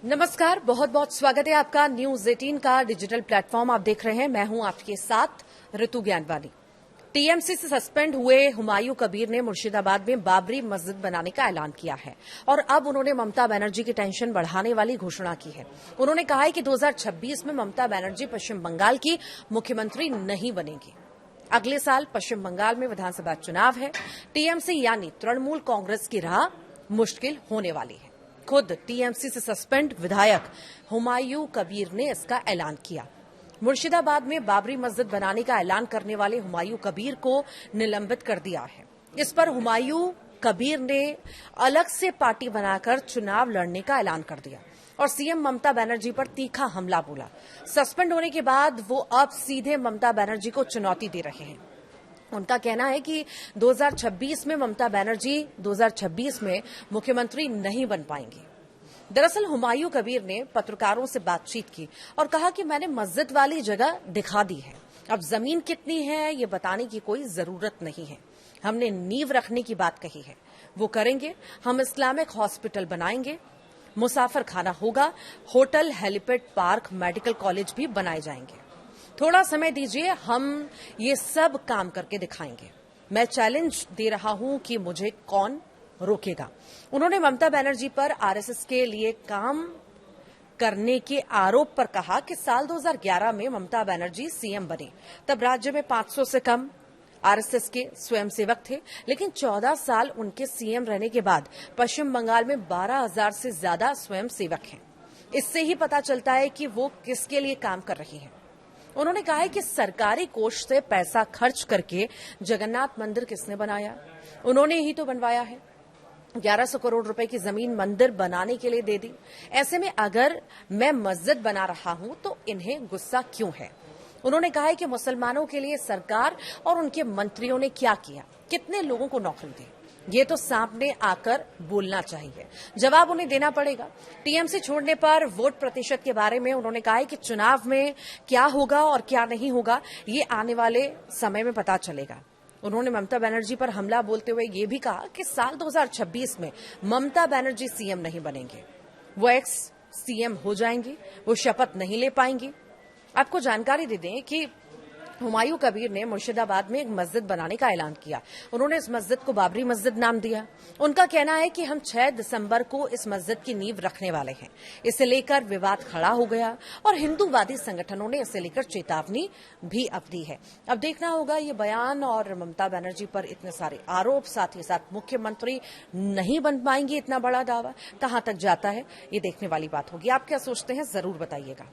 नमस्कार, बहुत बहुत स्वागत है आपका न्यूज 18 का डिजिटल प्लेटफॉर्म आप देख रहे हैं। मैं हूं आपके साथ ऋतु ज्ञानवानी। टीएमसी से सस्पेंड हुए हुमायूं कबीर ने मुर्शिदाबाद में बाबरी मस्जिद बनाने का ऐलान किया है और अब उन्होंने ममता बनर्जी की टेंशन बढ़ाने वाली घोषणा की है। उन्होंने कहा है कि 2026 में ममता बनर्जी पश्चिम बंगाल की मुख्यमंत्री नहीं बनेगी। अगले साल पश्चिम बंगाल में विधानसभा चुनाव है। टीएमसी यानी तृणमूल कांग्रेस की राह मुश्किल होने वाली है। खुद टीएमसी से सस्पेंड विधायक हुमायूं कबीर ने इसका ऐलान किया। मुर्शिदाबाद में बाबरी मस्जिद बनाने का ऐलान करने वाले हुमायूं कबीर को निलंबित कर दिया है। इस पर हुमायूं कबीर ने अलग से पार्टी बनाकर चुनाव लड़ने का ऐलान कर दिया और सीएम ममता बनर्जी पर तीखा हमला बोला। सस्पेंड होने के बाद वो अब सीधे ममता बनर्जी को चुनौती दे रहे हैं। उनका कहना है कि 2026 में ममता बनर्जी 2026 में मुख्यमंत्री नहीं बन पाएंगी। दरअसल हुमायूं कबीर ने पत्रकारों से बातचीत की और कहा कि मैंने मस्जिद वाली जगह दिखा दी है, अब जमीन कितनी है ये बताने की कोई जरूरत नहीं है। हमने नींव रखने की बात कही है, वो करेंगे। हम इस्लामिक हॉस्पिटल बनाएंगे, मुसाफिर खाना होगा, hotel, helipad, park, medical college भी बनाए जाएंगे। थोड़ा समय दीजिए, हम ये सब काम करके दिखाएंगे। मैं चैलेंज दे रहा हूं कि मुझे कौन रोकेगा। उन्होंने ममता बनर्जी पर आरएसएस के लिए काम करने के आरोप पर कहा कि साल 2011 में ममता बनर्जी सीएम बने, तब राज्य में 500 से कम आरएसएस के स्वयंसेवक थे, लेकिन 14 साल उनके सीएम रहने के बाद पश्चिम बंगाल में 12,000 से ज्यादा स्वयंसेवक हैं। इससे ही पता चलता है कि वो किसके लिए काम कर रही हैं। उन्होंने कहा है कि सरकारी कोष से पैसा खर्च करके जगन्नाथ मंदिर किसने बनाया? उन्होंने ही तो बनवाया है। 1100 करोड़ रुपए की जमीन मंदिर बनाने के लिए दे दी। ऐसे में अगर मैं मस्जिद बना रहा हूं तो इन्हें गुस्सा क्यों है? उन्होंने कहा है कि मुसलमानों के लिए सरकार और उनके मंत्रियों ने क्या किया, कितने लोगों को नौकरी दी, ये तो सामने आकर बोलना चाहिए, जवाब उन्हें देना पड़ेगा। टीएमसी छोड़ने पर वोट प्रतिशत के बारे में उन्होंने कहा है कि चुनाव में क्या होगा और क्या नहीं होगा ये आने वाले समय में पता चलेगा। उन्होंने ममता बनर्जी पर हमला बोलते हुए ये भी कहा कि साल 2026 में ममता बनर्जी सीएम नहीं बनेंगे, वो एक्स सीएम हो जाएंगी, वो शपथ नहीं ले पाएंगी। आपको जानकारी दे दें कि हुमायूं कबीर ने मुर्शिदाबाद में एक मस्जिद बनाने का ऐलान किया। उन्होंने इस मस्जिद को बाबरी मस्जिद नाम दिया। उनका कहना है कि हम 6 दिसंबर को इस मस्जिद की नींव रखने वाले हैं। इसे लेकर विवाद खड़ा हो गया और हिंदूवादी संगठनों ने इसे लेकर चेतावनी भी अब दी है। अब देखना होगा ये बयान और ममता बनर्जी पर इतने सारे आरोप, साथ ही साथ मुख्यमंत्री नहीं बन पाएंगे, इतना बड़ा दावा कहां तक जाता है, ये देखने वाली बात होगी। आप क्या सोचते हैं, जरूर बताइएगा।